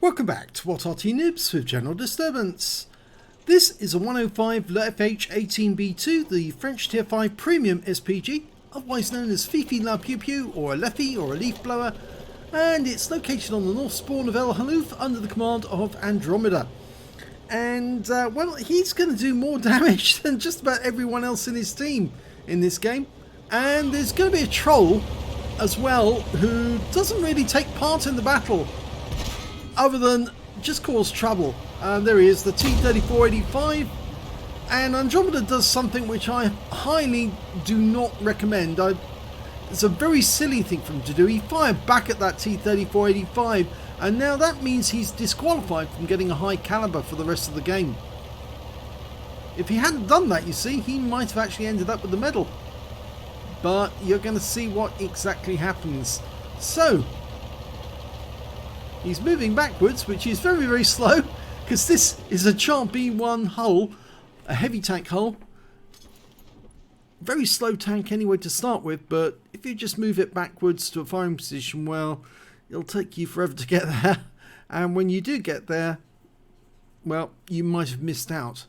Welcome back to What Arty Noobs with General Disturbance. This is a 105 leFH18B2, the French Tier 5 Premium SPG, otherwise known as Fifi La Pew Pew or a Leffy or a Leaf Blower, and it's located on the north spawn of Halluf under the command of Andromedaa. And, well, he's going to do more damage than just about everyone else in his team in this game. And there's going to be a troll as well who doesn't really take part in the battle, other than just cause trouble. There he is, the T3485, and Andromedaa does something which I highly do not recommend. It's a very silly thing for him to do. He fired back at that T3485, and now that means he's disqualified from getting a high caliber for the rest of the game. If he hadn't done that, you see, he might have actually ended up with the medal. But you're going to see what exactly happens. So, he's moving backwards, which is very, very slow, because this is a Chart B1 hull, a heavy tank hull. Very slow tank anyway to start with, but if you just move it backwards to a firing position, well, it'll take you forever to get there. And when you do get there, well, you might have missed out.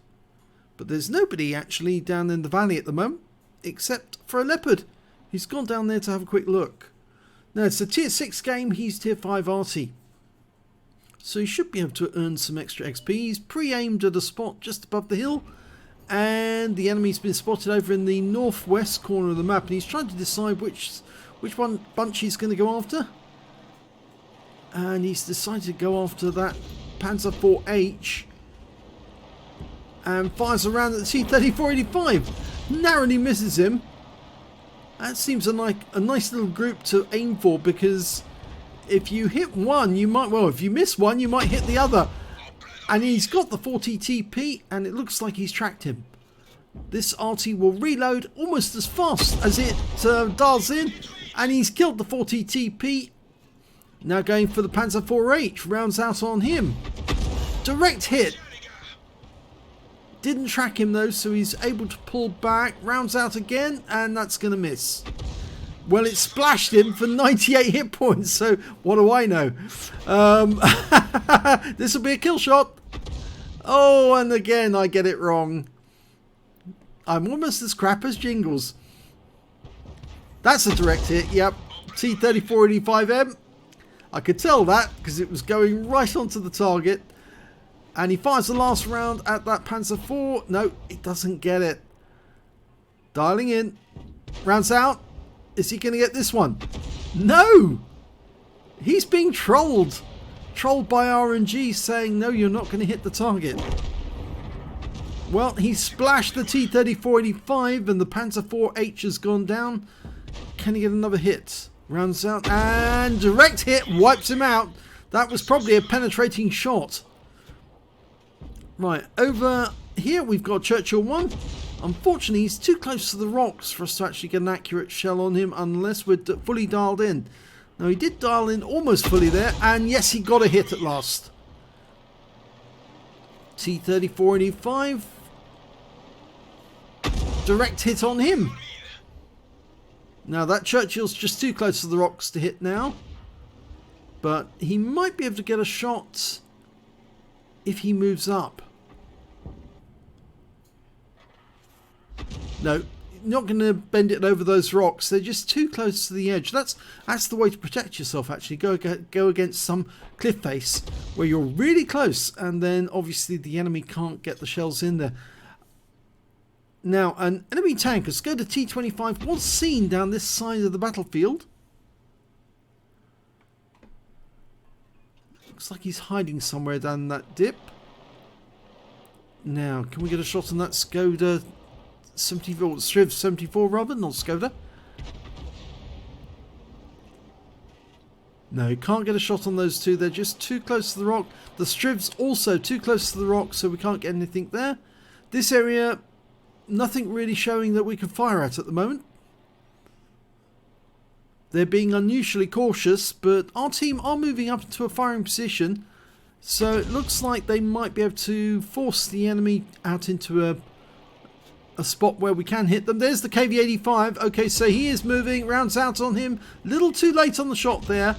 But there's nobody actually down in the valley at the moment, except for a leopard. He's gone down there to have a quick look. Now, it's a Tier 6 game, he's Tier 5 Arty. So he should be able to earn some extra XP. He's pre-aimed at a spot just above the hill, and the enemy's been spotted over in the northwest corner of the map, and he's trying to decide which one bunch he's going to go after. And he's decided to go after that Panzer IV-H and fires around at the T3485. Narrowly misses him. That seems like a nice little group to aim for, because if you hit one, you might, well, if you miss one, you might hit the other. And he's got the 40TP, and it looks like he's tracked him. This Arty will reload almost as fast as it dials in, and he's killed the 40TP. Now going for the Panzer IV-H, rounds out on him. Direct hit. Didn't track him though, so he's able to pull back, rounds out again, and that's going to miss. Well, it splashed him for 98 hit points, so what do I know? This will be a kill shot. Oh, and again I get it wrong. I'm almost as crap as Jingles. That's a direct hit, yep. T3485M. I could tell that because it was going right onto the target. And he fires the last round at that Panzer IV. No, it doesn't get it. Dialing in. Rounds out. Is he going to get this one? No! He's being trolled. Trolled by RNG saying, no, you're not going to hit the target. Well, he splashed the T3485 and the Panzer IV-H has gone down. Can he get another hit? Rounds out and direct hit. Wipes him out. That was probably a penetrating shot. Right, over here we've got Churchill 1. Unfortunately, he's too close to the rocks for us to actually get an accurate shell on him unless we're fully dialed in. Now, he did dial in almost fully there, and yes, he got a hit at last. T3485. Direct hit on him. Now, that Churchill's just too close to the rocks to hit now. But he might be able to get a shot if he moves up. No, not going to bend it over those rocks. They're just too close to the edge. That's the way to protect yourself, actually. Go against some cliff face where you're really close, and then obviously the enemy can't get the shells in there. Now, an enemy tank, a Skoda T25, was seen down this side of the battlefield. Looks like he's hiding somewhere down that dip. Now, can we get a shot on that Skoda 74, Striv 74 rather, not Skoda? No, can't get a shot on those two. They're just too close to the rock. The Striv's also too close to the rock, so we can't get anything there. This area, nothing really showing that we can fire at the moment. They're being unusually cautious, but our team are moving up into a firing position. So it looks like they might be able to force the enemy out into a spot where we can hit them. There's the KV-85. Okay, so he is moving. Rounds out on him. Little too late on the shot there.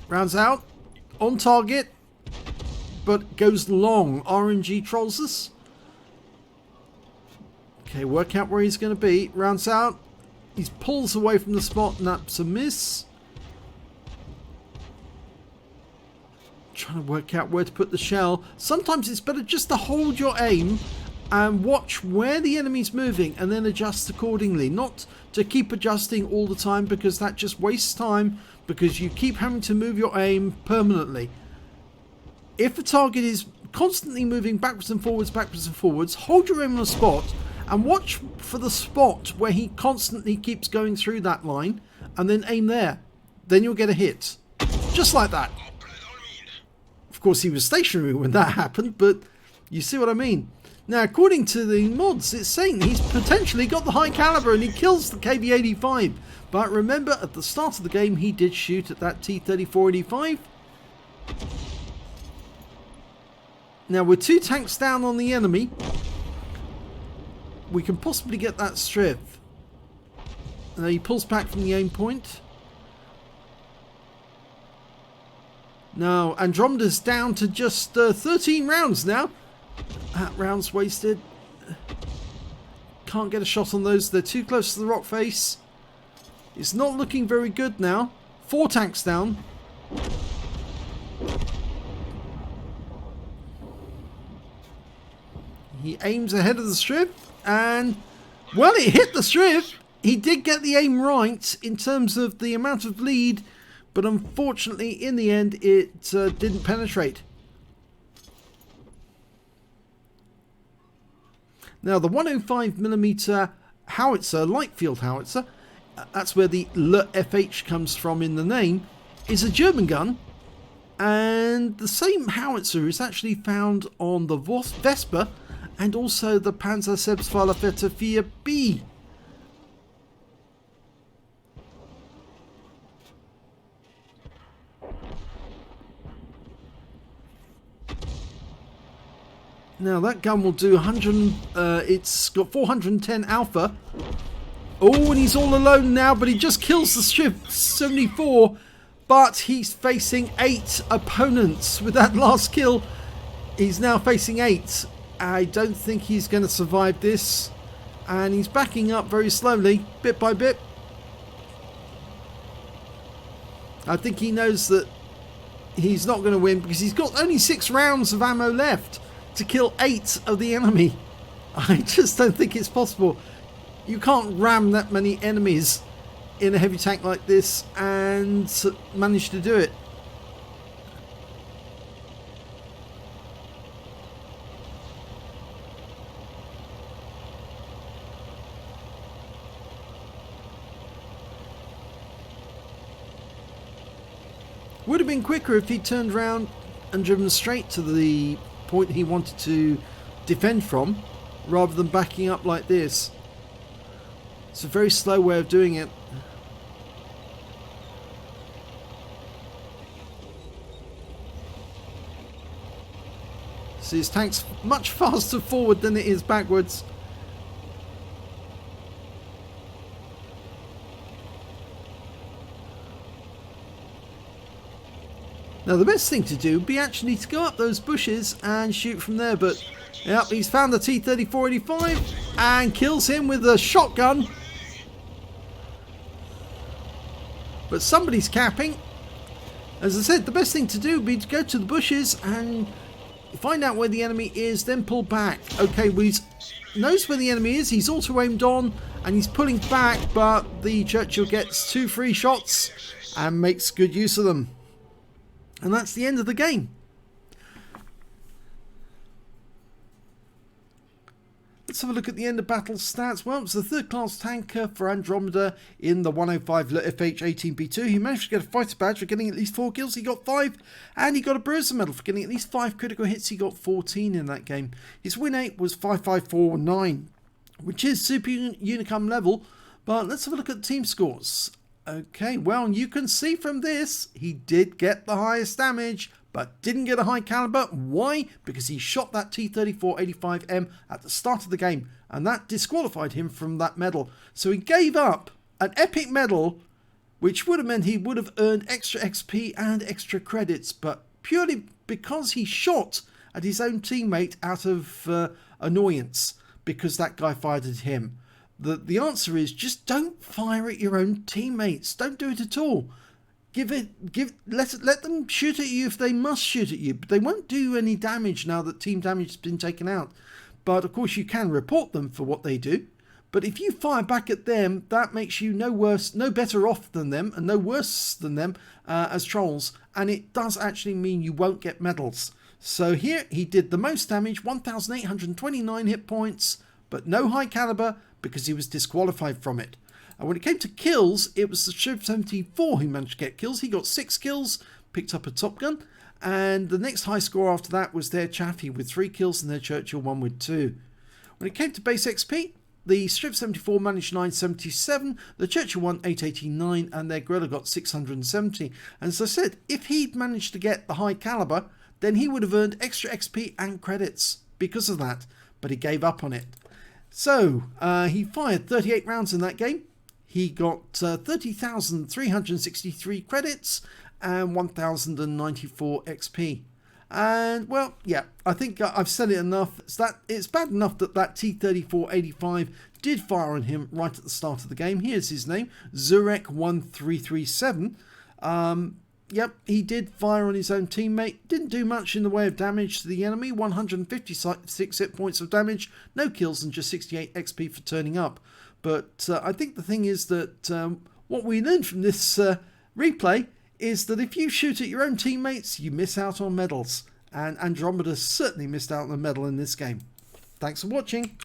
Rounds out. On target. But goes long. RNG trolls us. Okay, work out where he's going to be. Rounds out. He pulls away from the spot, and that's a miss. Trying to work out where to put the shell. Sometimes it's better just to hold your aim and watch where the enemy's moving and then adjust accordingly. Not to keep adjusting all the time, because that just wastes time, because you keep having to move your aim permanently. If the target is constantly moving backwards and forwards, hold your aim on a spot and watch for the spot where he constantly keeps going through that line, and then aim there. Then you'll get a hit. Just like that. Of course, he was stationary when that happened, but you see what I mean. Now, according to the mods, it's saying he's potentially got the high caliber and he kills the KB85. But remember, at the start of the game, he did shoot at that T-3485. Now, with 2 tanks down on the enemy, we can possibly get that strip. Now, he pulls back from the aim point. Now, Andromeda's down to just 13 rounds now. That round's wasted. Can't get a shot on those. They're too close to the rock face. It's not looking very good now. 4 tanks down. He aims ahead of the strip, and well, it hit the strip. He did get the aim right in terms of the amount of lead, but unfortunately in the end it didn't penetrate. Now, the 105mm howitzer, light field howitzer, that's where the leFH comes from in the name, is a German gun, and the same howitzer is actually found on the Vespa and also the Panzer 4B. Now that gun will do 100, it's got 410 alpha. Oh, and he's all alone now, but he just kills the strip 74. But he's facing 8 opponents with that last kill. He's now facing 8. I don't think he's going to survive this. And he's backing up very slowly, bit by bit. I think he knows that he's not going to win, because he's got only 6 rounds of ammo left to kill 8 of the enemy. I just don't think it's possible. You can't ram that many enemies in a heavy tank like this and manage to do it. Would have been quicker if he turned around and driven straight to the point he wanted to defend from, rather than backing up like this. It's a very slow way of doing it. See, his tank's much faster forward than it is backwards. Now, the best thing to do would be actually to go up those bushes and shoot from there, but yep, he's found the T-3485 and kills him with a shotgun. But somebody's capping. As I said, the best thing to do would be to go to the bushes and find out where the enemy is, then pull back. Okay, well, he knows where the enemy is. He's auto-aimed on and he's pulling back, but the Churchill gets 2 free shots and makes good use of them. And that's the end of the game. Let's have a look at the end of battle stats. Well, it's the 3rd class tanker for Andromeda in the 105 leFH18B2. He managed to get a fighter badge for getting at least 4 kills. He got 5, and he got a bruiser medal for getting at least 5 critical hits. He got 14 in that game. His win rate was 5.549, which is super unicum level. But let's have a look at the team scores. Okay, well, you can see from this, he did get the highest damage, but didn't get a high caliber. Why? Because he shot that T-3485M at the start of the game, and that disqualified him from that medal. So he gave up an epic medal which would have meant he would have earned extra XP and extra credits, but purely because he shot at his own teammate out of annoyance because that guy fired at him. The answer is just don't fire at your own teammates. Don't do it at all. Let them shoot at you if they must shoot at you, but they won't do any damage now that team damage has been taken out. But of course you can report them for what they do. But if you fire back at them, that makes you no better off than them and no worse than them as trolls. And it does actually mean you won't get medals. So here he did the most damage, 1,829 hit points, but no high caliber because he was disqualified from it. And when it came to kills, it was the Striv74 who managed to get kills. He got 6 kills, picked up a Top Gun. And the next high score after that was their Chaffee with 3 kills and their Churchill 1 with 2. When it came to base XP, the Striv74 managed 977, the Churchill 1 889, and their Gorilla got 670. And as I said, if he'd managed to get the high caliber, then he would have earned extra XP and credits because of that, but he gave up on it. So he fired 38 rounds in that game. He got 30,363 credits and 1,094 XP. And well, yeah, I think I've said it enough. It's bad enough that T-3485 did fire on him right at the start of the game. Here's his name, Zurek1337. Yep, he did fire on his own teammate. Didn't do much in the way of damage to the enemy. 156 hit points of damage, no kills, and just 68 XP for turning up. But I think the thing is that what we learned from this replay is that if you shoot at your own teammates, you miss out on medals. And Andromeda certainly missed out on a medal in this game. Thanks for watching.